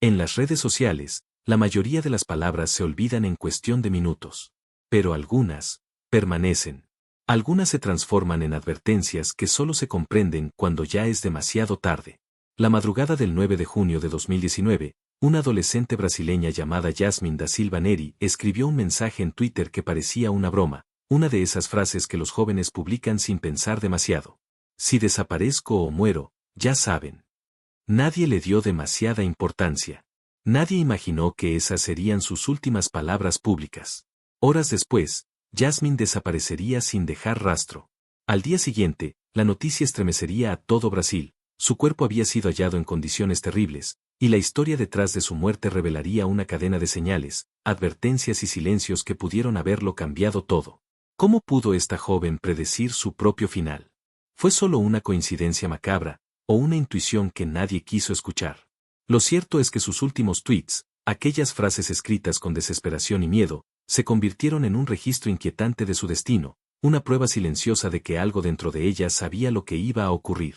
En las redes sociales, la mayoría de las palabras se olvidan en cuestión de minutos. Pero algunas permanecen. Algunas se transforman en advertencias que solo se comprenden cuando ya es demasiado tarde. La madrugada del 9 de junio de 2019, una adolescente brasileña llamada Yasmin da Silva Neri escribió un mensaje en Twitter que parecía una broma, una de esas frases que los jóvenes publican sin pensar demasiado. Si desaparezco o muero, ya saben. Nadie le dio demasiada importancia. Nadie imaginó que esas serían sus últimas palabras públicas. Horas después, Yasmin desaparecería sin dejar rastro. Al día siguiente, la noticia estremecería a todo Brasil. Su cuerpo había sido hallado en condiciones terribles, y la historia detrás de su muerte revelaría una cadena de señales, advertencias y silencios que pudieron haberlo cambiado todo. ¿Cómo pudo esta joven predecir su propio final? ¿Fue solo una coincidencia macabra, o una intuición que nadie quiso escuchar? Lo cierto es que sus últimos tweets, aquellas frases escritas con desesperación y miedo, se convirtieron en un registro inquietante de su destino, una prueba silenciosa de que algo dentro de ella sabía lo que iba a ocurrir.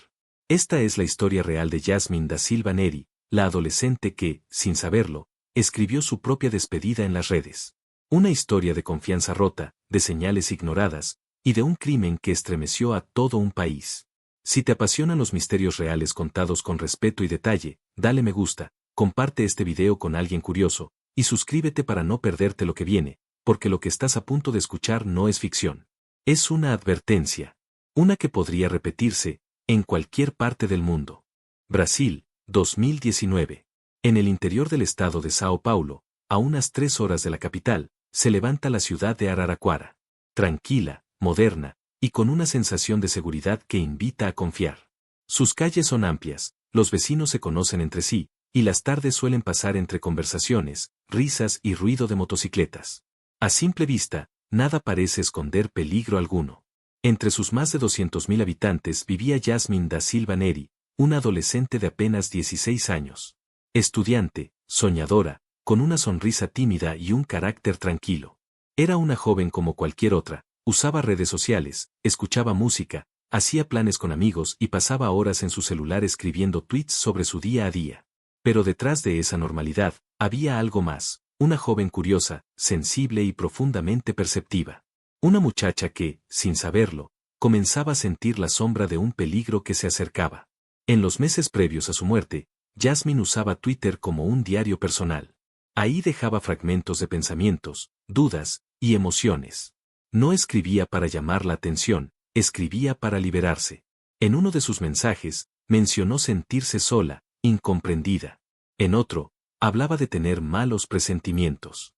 Esta es la historia real de Yasmin da Silva Neri, la adolescente que, sin saberlo, escribió su propia despedida en las redes. Una historia de confianza rota, de señales ignoradas, y de un crimen que estremeció a todo un país. Si te apasionan los misterios reales contados con respeto y detalle, dale me gusta, comparte este video con alguien curioso, y suscríbete para no perderte lo que viene, porque lo que estás a punto de escuchar no es ficción. Es una advertencia. Una que podría repetirse, en cualquier parte del mundo. Brasil, 2019. En el interior del estado de Sao Paulo, a unas 3 horas de la capital, se levanta la ciudad de Araraquara. Tranquila, moderna, y con una sensación de seguridad que invita a confiar. Sus calles son amplias, los vecinos se conocen entre sí, y las tardes suelen pasar entre conversaciones, risas y ruido de motocicletas. A simple vista, nada parece esconder peligro alguno. Entre sus más de 200.000 habitantes vivía Yasmin da Silva Neri, una adolescente de apenas 16 años. Estudiante, soñadora, con una sonrisa tímida y un carácter tranquilo. Era una joven como cualquier otra, usaba redes sociales, escuchaba música, hacía planes con amigos y pasaba horas en su celular escribiendo tweets sobre su día a día. Pero detrás de esa normalidad, había algo más, una joven curiosa, sensible y profundamente perceptiva. Una muchacha que, sin saberlo, comenzaba a sentir la sombra de un peligro que se acercaba. En los meses previos a su muerte, Yasmin usaba Twitter como un diario personal. Ahí dejaba fragmentos de pensamientos, dudas y emociones. No escribía para llamar la atención, escribía para liberarse. En uno de sus mensajes, mencionó sentirse sola, incomprendida. En otro, hablaba de tener malos presentimientos.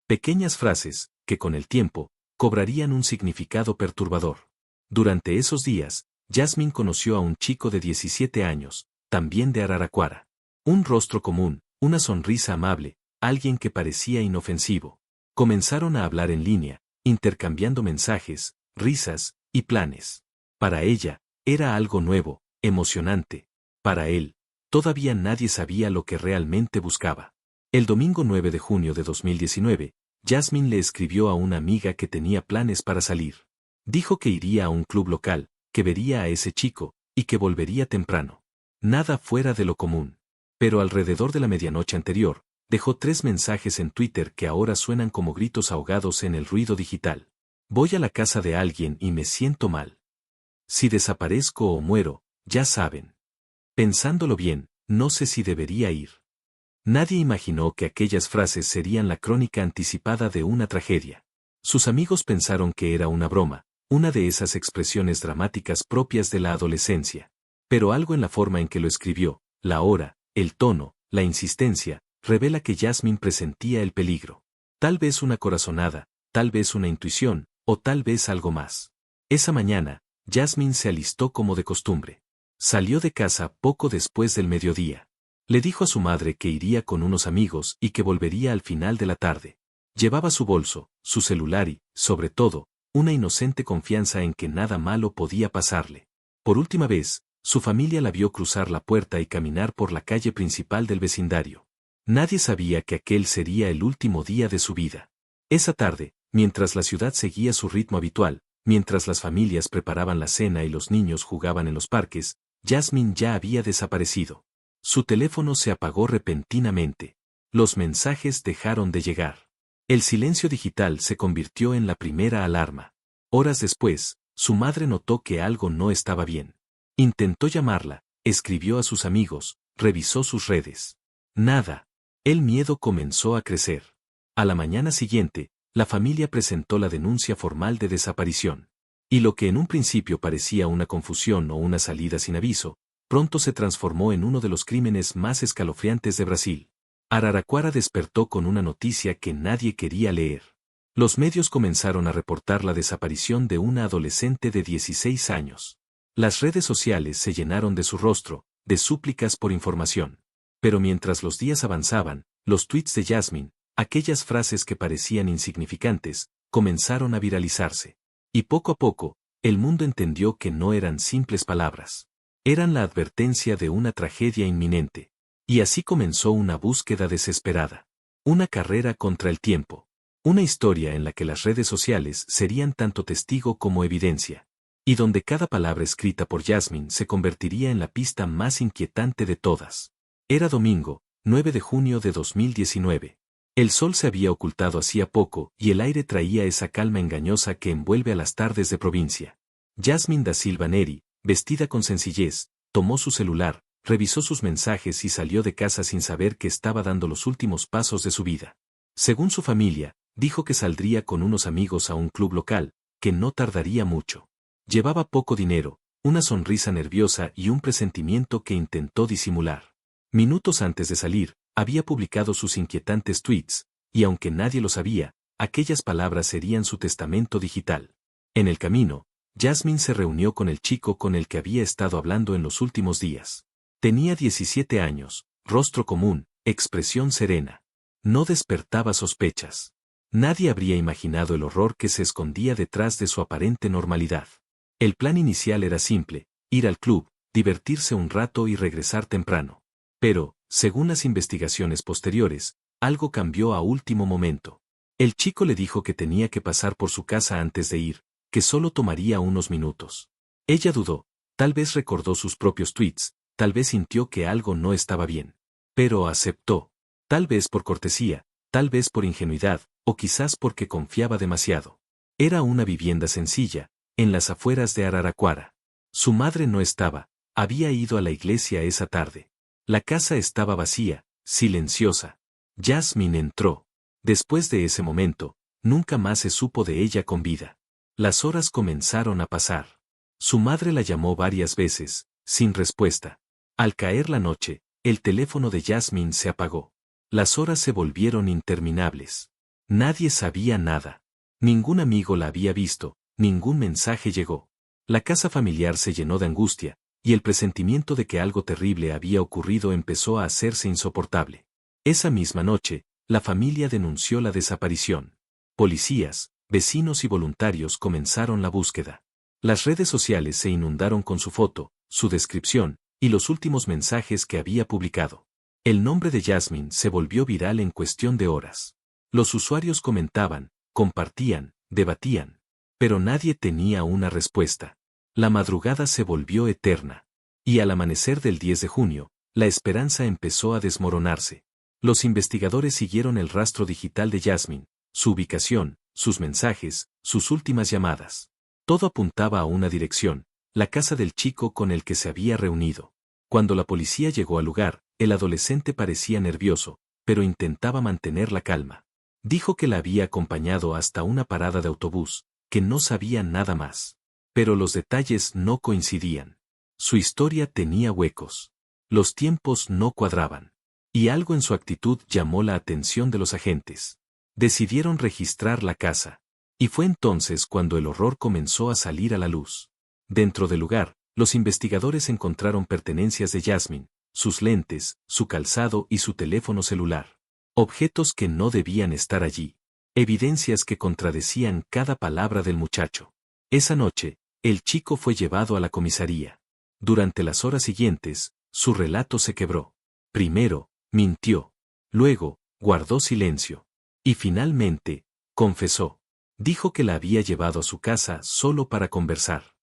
Pequeñas frases, que con el tiempo, cobrarían un significado perturbador. Durante esos días, Yasmin conoció a un chico de 17 años, también de Araraquara. Un rostro común, una sonrisa amable, alguien que parecía inofensivo. Comenzaron a hablar en línea, intercambiando mensajes, risas y planes. Para ella, era algo nuevo, emocionante. Para él, todavía nadie sabía lo que realmente buscaba. El domingo 9 de junio de 2019, Yasmin le escribió a una amiga que tenía planes para salir. Dijo que iría a un club local, que vería a ese chico, y que volvería temprano. Nada fuera de lo común. Pero alrededor de la medianoche anterior, dejó 3 mensajes en Twitter que ahora suenan como gritos ahogados en el ruido digital. Voy a la casa de alguien y me siento mal. Si desaparezco o muero, ya saben. Pensándolo bien, no sé si debería ir. Nadie imaginó que aquellas frases serían la crónica anticipada de una tragedia. Sus amigos pensaron que era una broma, una de esas expresiones dramáticas propias de la adolescencia. Pero algo en la forma en que lo escribió, la hora, el tono, la insistencia, revela que Yasmin presentía el peligro. Tal vez una corazonada, tal vez una intuición, o tal vez algo más. Esa mañana, Yasmin se alistó como de costumbre. Salió de casa poco después del mediodía. Le dijo a su madre que iría con unos amigos y que volvería al final de la tarde. Llevaba su bolso, su celular y, sobre todo, una inocente confianza en que nada malo podía pasarle. Por última vez, su familia la vio cruzar la puerta y caminar por la calle principal del vecindario. Nadie sabía que aquel sería el último día de su vida. Esa tarde, mientras la ciudad seguía su ritmo habitual, mientras las familias preparaban la cena y los niños jugaban en los parques, Yasmin ya había desaparecido. Su teléfono se apagó repentinamente. Los mensajes dejaron de llegar. El silencio digital se convirtió en la primera alarma. Horas después, su madre notó que algo no estaba bien. Intentó llamarla, escribió a sus amigos, revisó sus redes. Nada. El miedo comenzó a crecer. A la mañana siguiente, la familia presentó la denuncia formal de desaparición. Y lo que en un principio parecía una confusión o una salida sin aviso, pronto se transformó en uno de los crímenes más escalofriantes de Brasil. Araraquara despertó con una noticia que nadie quería leer. Los medios comenzaron a reportar la desaparición de una adolescente de 16 años. Las redes sociales se llenaron de su rostro, de súplicas por información. Pero mientras los días avanzaban, los tweets de Jasmine, aquellas frases que parecían insignificantes, comenzaron a viralizarse. Y poco a poco, el mundo entendió que no eran simples palabras. Eran la advertencia de una tragedia inminente. Y así comenzó una búsqueda desesperada. Una carrera contra el tiempo. Una historia en la que las redes sociales serían tanto testigo como evidencia. Y donde cada palabra escrita por Jasmine se convertiría en la pista más inquietante de todas. Era domingo, 9 de junio de 2019. El sol se había ocultado hacía poco y el aire traía esa calma engañosa que envuelve a las tardes de provincia. Jasmine da Silva Neri, vestida con sencillez, tomó su celular, revisó sus mensajes y salió de casa sin saber que estaba dando los últimos pasos de su vida. Según su familia, dijo que saldría con unos amigos a un club local, que no tardaría mucho. Llevaba poco dinero, una sonrisa nerviosa y un presentimiento que intentó disimular. Minutos antes de salir, había publicado sus inquietantes tweets, y aunque nadie lo sabía, aquellas palabras serían su testamento digital. En el camino, Jasmine se reunió con el chico con el que había estado hablando en los últimos días. Tenía 17 años, rostro común, expresión serena. No despertaba sospechas. Nadie habría imaginado el horror que se escondía detrás de su aparente normalidad. El plan inicial era simple, ir al club, divertirse un rato y regresar temprano. Pero, según las investigaciones posteriores, algo cambió a último momento. El chico le dijo que tenía que pasar por su casa antes de ir, que solo tomaría unos minutos. Ella dudó, tal vez recordó sus propios tweets, tal vez sintió que algo no estaba bien. Pero aceptó. Tal vez por cortesía, tal vez por ingenuidad, o quizás porque confiaba demasiado. Era una vivienda sencilla, en las afueras de Araraquara. Su madre no estaba, había ido a la iglesia esa tarde. La casa estaba vacía, silenciosa. Jasmine entró. Después de ese momento, nunca más se supo de ella con vida. Las horas comenzaron a pasar. Su madre la llamó varias veces, sin respuesta. Al caer la noche, el teléfono de Jasmine se apagó. Las horas se volvieron interminables. Nadie sabía nada. Ningún amigo la había visto, ningún mensaje llegó. La casa familiar se llenó de angustia, y el presentimiento de que algo terrible había ocurrido empezó a hacerse insoportable. Esa misma noche, la familia denunció la desaparición. Policías, vecinos y voluntarios comenzaron la búsqueda. Las redes sociales se inundaron con su foto, su descripción, y los últimos mensajes que había publicado. El nombre de Jasmine se volvió viral en cuestión de horas. Los usuarios comentaban, compartían, debatían. Pero nadie tenía una respuesta. La madrugada se volvió eterna. Y al amanecer del 10 de junio, la esperanza empezó a desmoronarse. Los investigadores siguieron el rastro digital de Jasmine, su ubicación, sus mensajes, sus últimas llamadas. Todo apuntaba a una dirección, la casa del chico con el que se había reunido. Cuando la policía llegó al lugar, el adolescente parecía nervioso, pero intentaba mantener la calma. Dijo que la había acompañado hasta una parada de autobús, que no sabía nada más. Pero los detalles no coincidían. Su historia tenía huecos. Los tiempos no cuadraban. Y algo en su actitud llamó la atención de los agentes. Decidieron registrar la casa. Y fue entonces cuando el horror comenzó a salir a la luz. Dentro del lugar, los investigadores encontraron pertenencias de Jasmine, sus lentes, su calzado y su teléfono celular. Objetos que no debían estar allí. Evidencias que contradecían cada palabra del muchacho. Esa noche, el chico fue llevado a la comisaría. Durante las horas siguientes, su relato se quebró. Primero, mintió. Luego, guardó silencio. Y finalmente, confesó. Dijo que la había llevado a su casa solo para conversar.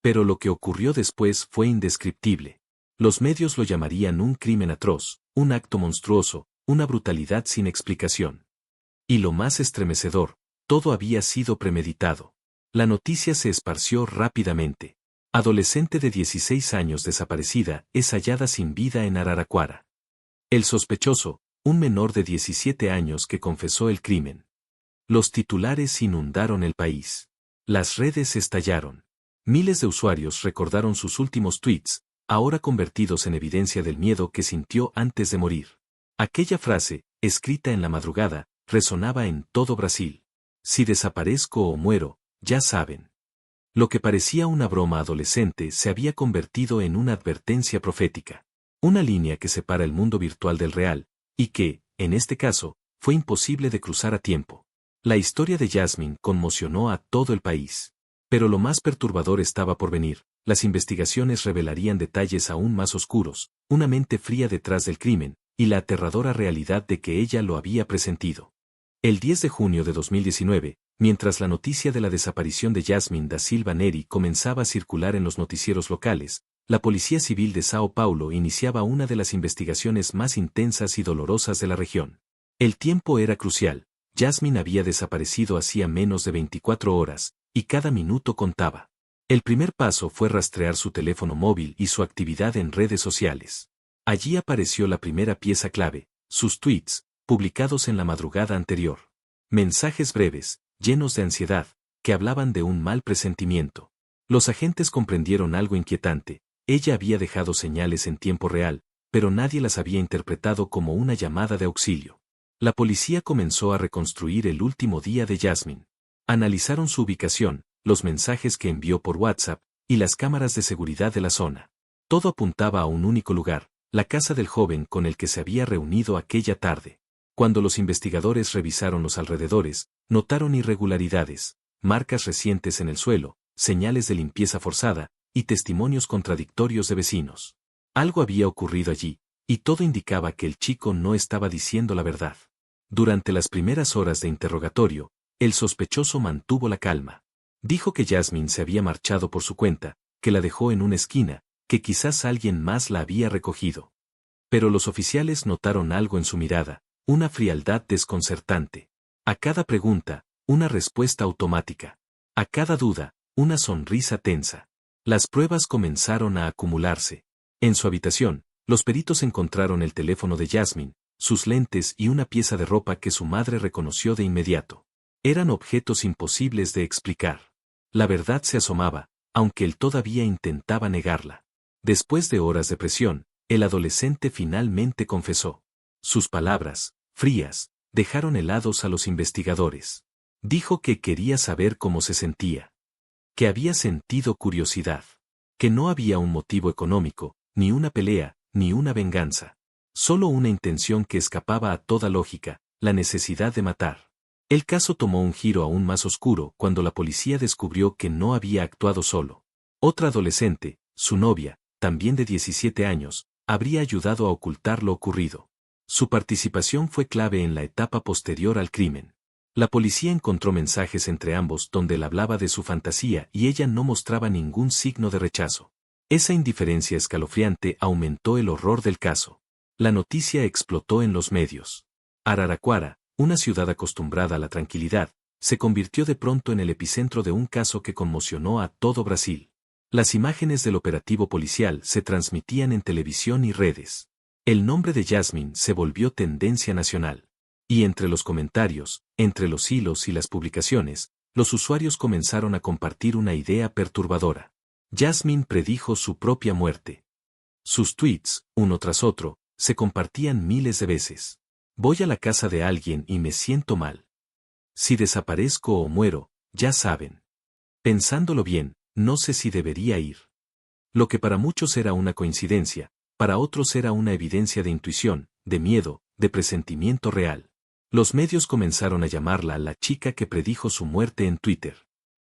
Pero lo que ocurrió después fue indescriptible. Los medios lo llamarían un crimen atroz, un acto monstruoso, una brutalidad sin explicación. Y lo más estremecedor, todo había sido premeditado. La noticia se esparció rápidamente. Adolescente de 16 años desaparecida es hallada sin vida en Araraquara. El sospechoso, un menor de 17 años que confesó el crimen. Los titulares inundaron el país. Las redes estallaron. Miles de usuarios recordaron sus últimos tweets, ahora convertidos en evidencia del miedo que sintió antes de morir. Aquella frase, escrita en la madrugada, resonaba en todo Brasil. Si desaparezco o muero, ya saben. Lo que parecía una broma adolescente se había convertido en una advertencia profética. Una línea que separa el mundo virtual del real, y que, en este caso, fue imposible de cruzar a tiempo. La historia de Jasmine conmocionó a todo el país. Pero lo más perturbador estaba por venir. Las investigaciones revelarían detalles aún más oscuros, una mente fría detrás del crimen, y la aterradora realidad de que ella lo había presentido. El 10 de junio de 2019, mientras la noticia de la desaparición de Jasmine da Silva Neri comenzaba a circular en los noticieros locales, la Policía Civil de Sao Paulo iniciaba una de las investigaciones más intensas y dolorosas de la región. El tiempo era crucial. Jasmine había desaparecido hacía menos de 24 horas, y cada minuto contaba. El primer paso fue rastrear su teléfono móvil y su actividad en redes sociales. Allí apareció la primera pieza clave, sus tweets, publicados en la madrugada anterior. Mensajes breves, llenos de ansiedad, que hablaban de un mal presentimiento. Los agentes comprendieron algo inquietante. Ella había dejado señales en tiempo real, pero nadie las había interpretado como una llamada de auxilio. La policía comenzó a reconstruir el último día de Jasmine. Analizaron su ubicación, los mensajes que envió por WhatsApp, y las cámaras de seguridad de la zona. Todo apuntaba a un único lugar, la casa del joven con el que se había reunido aquella tarde. Cuando los investigadores revisaron los alrededores, notaron irregularidades, marcas recientes en el suelo, señales de limpieza forzada, y testimonios contradictorios de vecinos. Algo había ocurrido allí, y todo indicaba que el chico no estaba diciendo la verdad. Durante las primeras horas de interrogatorio, el sospechoso mantuvo la calma. Dijo que Jasmine se había marchado por su cuenta, que la dejó en una esquina, que quizás alguien más la había recogido. Pero los oficiales notaron algo en su mirada, una frialdad desconcertante. A cada pregunta, una respuesta automática. A cada duda, una sonrisa tensa. Las pruebas comenzaron a acumularse. En su habitación, los peritos encontraron el teléfono de Jasmine, sus lentes y una pieza de ropa que su madre reconoció de inmediato. Eran objetos imposibles de explicar. La verdad se asomaba, aunque él todavía intentaba negarla. Después de horas de presión, el adolescente finalmente confesó. Sus palabras, frías, dejaron helados a los investigadores. Dijo que quería saber cómo se sentía. Que había sentido curiosidad. Que no había un motivo económico, ni una pelea, ni una venganza. Solo una intención que escapaba a toda lógica, la necesidad de matar. El caso tomó un giro aún más oscuro cuando la policía descubrió que no había actuado solo. Otra adolescente, su novia, también de 17 años, habría ayudado a ocultar lo ocurrido. Su participación fue clave en la etapa posterior al crimen. La policía encontró mensajes entre ambos donde él hablaba de su fantasía y ella no mostraba ningún signo de rechazo. Esa indiferencia escalofriante aumentó el horror del caso. La noticia explotó en los medios. Araraquara, una ciudad acostumbrada a la tranquilidad, se convirtió de pronto en el epicentro de un caso que conmocionó a todo Brasil. Las imágenes del operativo policial se transmitían en televisión y redes. El nombre de Jasmine se volvió tendencia nacional. Y entre los comentarios, entre los hilos y las publicaciones, los usuarios comenzaron a compartir una idea perturbadora. Jasmine predijo su propia muerte. Sus tweets, uno tras otro, se compartían miles de veces. Voy a la casa de alguien y me siento mal. Si desaparezco o muero, ya saben. Pensándolo bien, no sé si debería ir. Lo que para muchos era una coincidencia, para otros era una evidencia de intuición, de miedo, de presentimiento real. Los medios comenzaron a llamarla la chica que predijo su muerte en Twitter.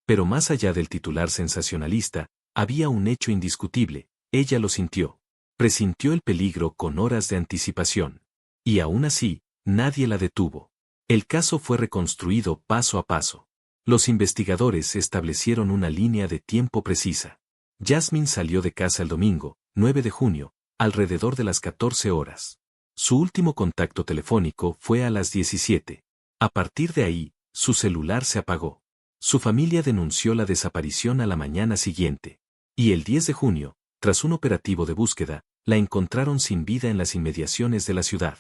Pero más allá del titular sensacionalista, había un hecho indiscutible, ella lo sintió. Presintió el peligro con horas de anticipación. Y aún así, nadie la detuvo. El caso fue reconstruido paso a paso. Los investigadores establecieron una línea de tiempo precisa. Jasmine salió de casa el domingo, 9 de junio, alrededor de las 14 horas. Su último contacto telefónico fue a las 17. A partir de ahí, su celular se apagó. Su familia denunció la desaparición a la mañana siguiente. Y el 10 de junio, tras un operativo de búsqueda, la encontraron sin vida en las inmediaciones de la ciudad.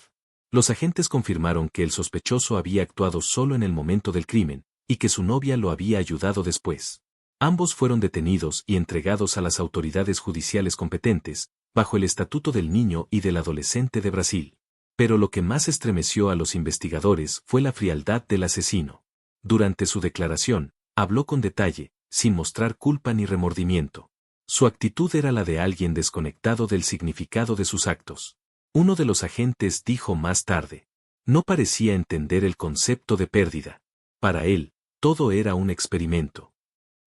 Los agentes confirmaron que el sospechoso había actuado solo en el momento del crimen, y que su novia lo había ayudado después. Ambos fueron detenidos y entregados a las autoridades judiciales competentes, bajo el Estatuto del Niño y del Adolescente de Brasil. Pero lo que más estremeció a los investigadores fue la frialdad del asesino. Durante su declaración, habló con detalle, sin mostrar culpa ni remordimiento. Su actitud era la de alguien desconectado del significado de sus actos. Uno de los agentes dijo más tarde. No parecía entender el concepto de pérdida. Para él, todo era un experimento.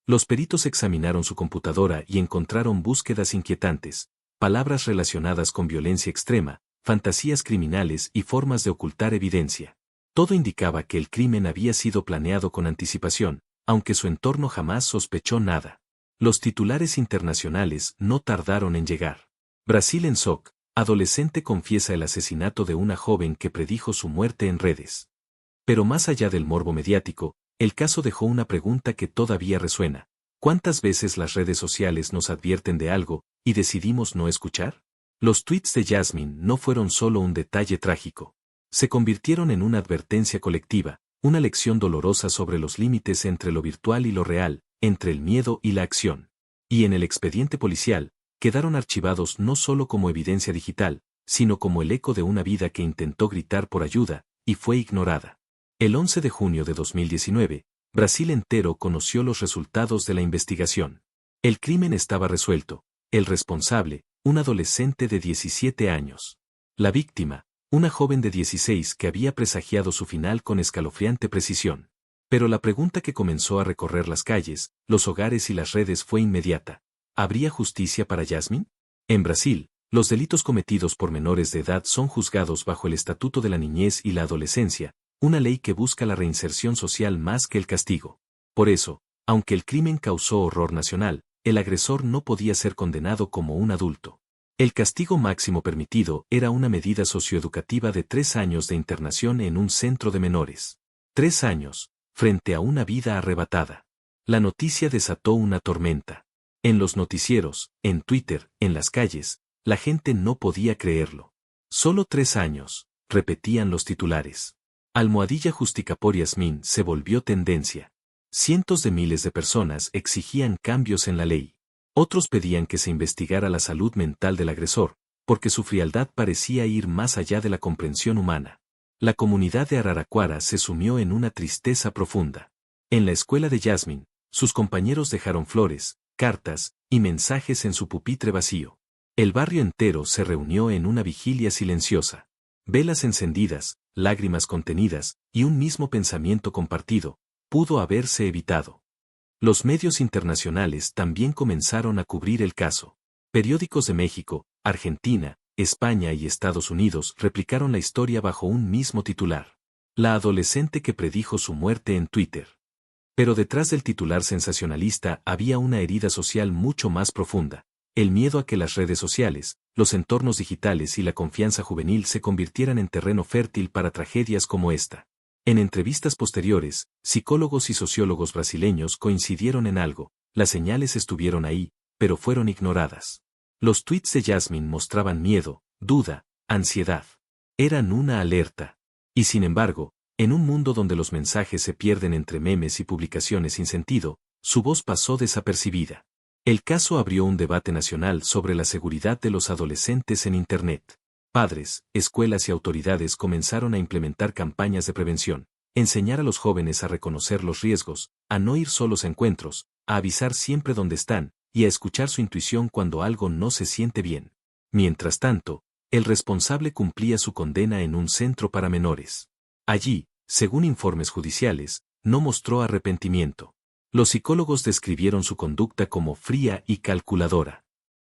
Los peritos examinaron su computadora y encontraron búsquedas inquietantes, palabras relacionadas con violencia extrema, fantasías criminales y formas de ocultar evidencia. Todo indicaba que el crimen había sido planeado con anticipación, aunque su entorno jamás sospechó nada. Los titulares internacionales no tardaron en llegar. Brasil en shock, adolescente confiesa el asesinato de una joven que predijo su muerte en redes. Pero más allá del morbo mediático, el caso dejó una pregunta que todavía resuena. ¿Cuántas veces las redes sociales nos advierten de algo, y decidimos no escuchar? Los tweets de Jasmine no fueron solo un detalle trágico. Se convirtieron en una advertencia colectiva, una lección dolorosa sobre los límites entre lo virtual y lo real, entre el miedo y la acción. Y en el expediente policial, quedaron archivados no solo como evidencia digital, sino como el eco de una vida que intentó gritar por ayuda, y fue ignorada. El 11 de junio de 2019, Brasil entero conoció los resultados de la investigación. El crimen estaba resuelto. El responsable, un adolescente de 17 años. La víctima, una joven de 16 que había presagiado su final con escalofriante precisión. Pero la pregunta que comenzó a recorrer las calles, los hogares y las redes fue inmediata. ¿Habría justicia para Jasmine? En Brasil, los delitos cometidos por menores de edad son juzgados bajo el Estatuto de la Niñez y la Adolescencia, una ley que busca la reinserción social más que el castigo. Por eso, aunque el crimen causó horror nacional, el agresor no podía ser condenado como un adulto. El castigo máximo permitido era una medida socioeducativa de 3 años de internación en un centro de menores. 3 años, frente a una vida arrebatada. La noticia desató una tormenta. En los noticieros, en Twitter, en las calles, la gente no podía creerlo. Solo 3 años, repetían los titulares. Almohadilla Justica por Yasmín se volvió tendencia. Cientos de miles de personas exigían cambios en la ley. Otros pedían que se investigara la salud mental del agresor, porque su frialdad parecía ir más allá de la comprensión humana. La comunidad de Araraquara se sumió en una tristeza profunda. En la escuela de Jasmine, sus compañeros dejaron flores, cartas y mensajes en su pupitre vacío. El barrio entero se reunió en una vigilia silenciosa. Velas encendidas, lágrimas contenidas y un mismo pensamiento compartido, pudo haberse evitado. Los medios internacionales también comenzaron a cubrir el caso. Periódicos de México, Argentina, España y Estados Unidos replicaron la historia bajo un mismo titular. La adolescente que predijo su muerte en Twitter. Pero detrás del titular sensacionalista había una herida social mucho más profunda. El miedo a que las redes sociales, los entornos digitales y la confianza juvenil se convirtieran en terreno fértil para tragedias como esta. En entrevistas posteriores, psicólogos y sociólogos brasileños coincidieron en algo: las señales estuvieron ahí, pero fueron ignoradas. Los tweets de Jasmine mostraban miedo, duda, ansiedad. Eran una alerta. Y sin embargo, en un mundo donde los mensajes se pierden entre memes y publicaciones sin sentido, su voz pasó desapercibida. El caso abrió un debate nacional sobre la seguridad de los adolescentes en Internet. Padres, escuelas y autoridades comenzaron a implementar campañas de prevención, enseñar a los jóvenes a reconocer los riesgos, a no ir solos a encuentros, a avisar siempre donde están, y a escuchar su intuición cuando algo no se siente bien. Mientras tanto, el responsable cumplía su condena en un centro para menores. Allí, según informes judiciales, no mostró arrepentimiento. Los psicólogos describieron su conducta como fría y calculadora.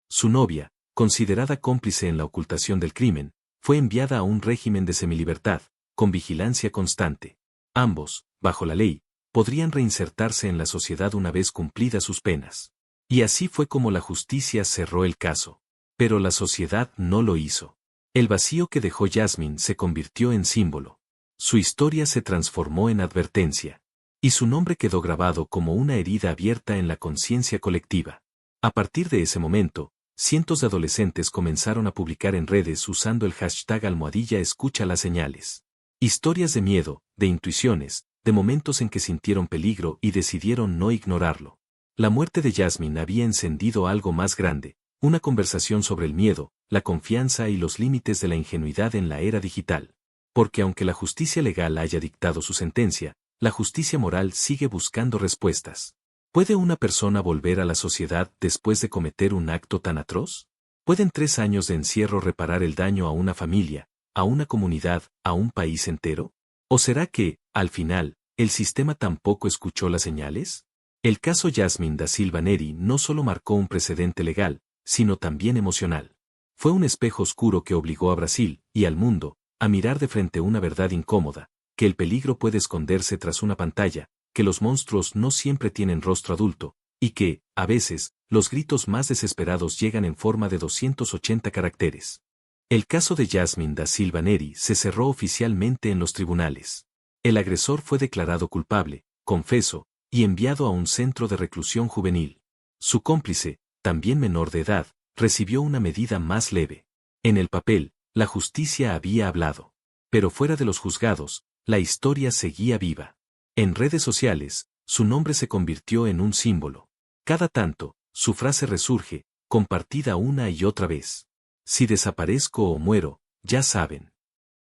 Su novia, considerada cómplice en la ocultación del crimen, fue enviada a un régimen de semilibertad, con vigilancia constante. Ambos, bajo la ley, podrían reinsertarse en la sociedad una vez cumplidas sus penas. Y así fue como la justicia cerró el caso. Pero la sociedad no lo hizo. El vacío que dejó Jasmine se convirtió en símbolo. Su historia se transformó en advertencia. Y su nombre quedó grabado como una herida abierta en la conciencia colectiva. A partir de ese momento, cientos de adolescentes comenzaron a publicar en redes usando el hashtag #escucha las señales. Historias de miedo, de intuiciones, de momentos en que sintieron peligro y decidieron no ignorarlo. La muerte de Jasmine había encendido algo más grande, una conversación sobre el miedo, la confianza y los límites de la ingenuidad en la era digital. Porque aunque la justicia legal haya dictado su sentencia, la justicia moral sigue buscando respuestas. ¿Puede una persona volver a la sociedad después de cometer un acto tan atroz? ¿Pueden 3 años de encierro reparar el daño a una familia, a una comunidad, a un país entero? ¿O será que, al final, el sistema tampoco escuchó las señales? El caso Jasmine da Silva Neri no solo marcó un precedente legal, sino también emocional. Fue un espejo oscuro que obligó a Brasil, y al mundo, a mirar de frente una verdad incómoda, que el peligro puede esconderse tras una pantalla, que los monstruos no siempre tienen rostro adulto, y que, a veces, los gritos más desesperados llegan en forma de 280 caracteres. El caso de Jasmine da Silva Neri se cerró oficialmente en los tribunales. El agresor fue declarado culpable, confeso, y enviado a un centro de reclusión juvenil. Su cómplice, también menor de edad, recibió una medida más leve. En el papel, la justicia había hablado. Pero fuera de los juzgados, la historia seguía viva. En redes sociales, su nombre se convirtió en un símbolo. Cada tanto, su frase resurge, compartida una y otra vez. Si desaparezco o muero, ya saben.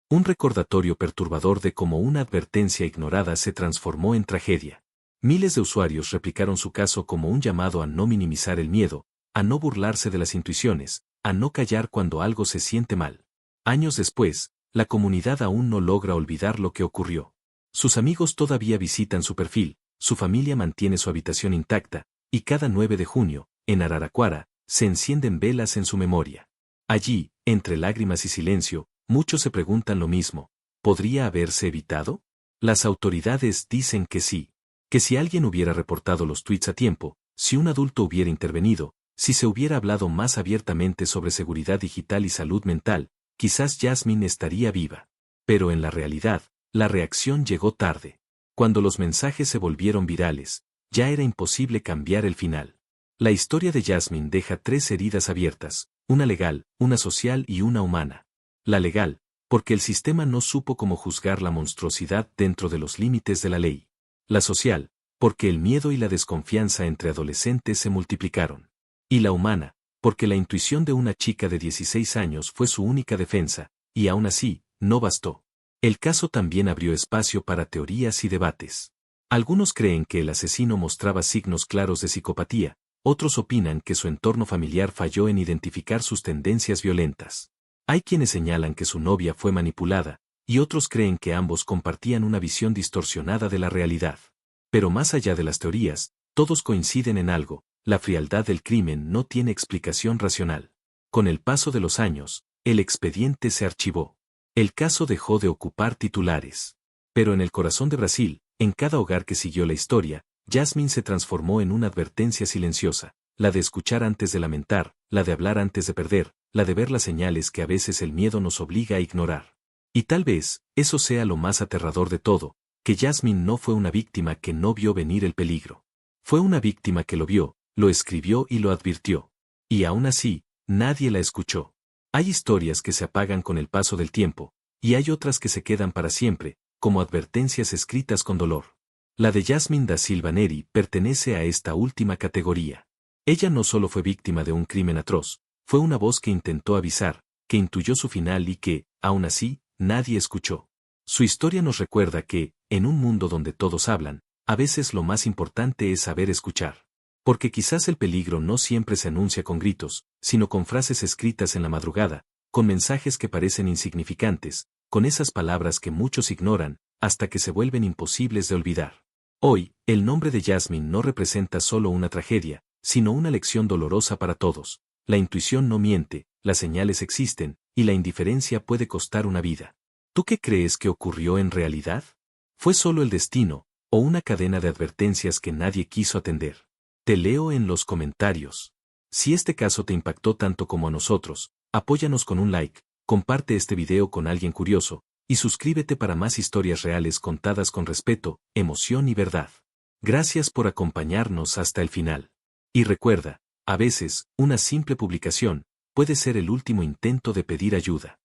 Un recordatorio perturbador de cómo una advertencia ignorada se transformó en tragedia. Miles de usuarios replicaron su caso como un llamado a no minimizar el miedo, a no burlarse de las intuiciones, a no callar cuando algo se siente mal. Años después, la comunidad aún no logra olvidar lo que ocurrió. Sus amigos todavía visitan su perfil, su familia mantiene su habitación intacta, y cada 9 de junio, en Araraquara, se encienden velas en su memoria. Allí, entre lágrimas y silencio, muchos se preguntan lo mismo: ¿podría haberse evitado? Las autoridades dicen que sí. Que si alguien hubiera reportado los tweets a tiempo, si un adulto hubiera intervenido, si se hubiera hablado más abiertamente sobre seguridad digital y salud mental, quizás Jasmine estaría viva. Pero en la realidad, la reacción llegó tarde. Cuando los mensajes se volvieron virales, ya era imposible cambiar el final. La historia de Jasmine deja 3 heridas abiertas, una legal, una social y una humana. La legal, porque el sistema no supo cómo juzgar la monstruosidad dentro de los límites de la ley. La social, porque el miedo y la desconfianza entre adolescentes se multiplicaron. Y la humana, porque la intuición de una chica de 16 años fue su única defensa, y aún así, no bastó. El caso también abrió espacio para teorías y debates. Algunos creen que el asesino mostraba signos claros de psicopatía, otros opinan que su entorno familiar falló en identificar sus tendencias violentas. Hay quienes señalan que su novia fue manipulada, y otros creen que ambos compartían una visión distorsionada de la realidad. Pero más allá de las teorías, todos coinciden en algo: la frialdad del crimen no tiene explicación racional. Con el paso de los años, el expediente se archivó. El caso dejó de ocupar titulares. Pero en el corazón de Brasil, en cada hogar que siguió la historia, Jasmine se transformó en una advertencia silenciosa, la de escuchar antes de lamentar, la de hablar antes de perder, la de ver las señales que a veces el miedo nos obliga a ignorar. Y tal vez, eso sea lo más aterrador de todo, que Jasmine no fue una víctima que no vio venir el peligro. Fue una víctima que lo vio, lo escribió y lo advirtió. Y aún así, nadie la escuchó. Hay historias que se apagan con el paso del tiempo, y hay otras que se quedan para siempre, como advertencias escritas con dolor. La de Jasmine da Silva Neri pertenece a esta última categoría. Ella no solo fue víctima de un crimen atroz, fue una voz que intentó avisar, que intuyó su final y que, aún así, nadie escuchó. Su historia nos recuerda que, en un mundo donde todos hablan, a veces lo más importante es saber escuchar. Porque quizás el peligro no siempre se anuncia con gritos, sino con frases escritas en la madrugada, con mensajes que parecen insignificantes, con esas palabras que muchos ignoran, hasta que se vuelven imposibles de olvidar. Hoy, el nombre de Jasmine no representa solo una tragedia, sino una lección dolorosa para todos. La intuición no miente, las señales existen, y la indiferencia puede costar una vida. ¿Tú qué crees que ocurrió en realidad? ¿Fue solo el destino, o una cadena de advertencias que nadie quiso atender? Te leo en los comentarios. Si este caso te impactó tanto como a nosotros, apóyanos con un like, comparte este video con alguien curioso, y suscríbete para más historias reales contadas con respeto, emoción y verdad. Gracias por acompañarnos hasta el final. Y recuerda, a veces, una simple publicación puede ser el último intento de pedir ayuda.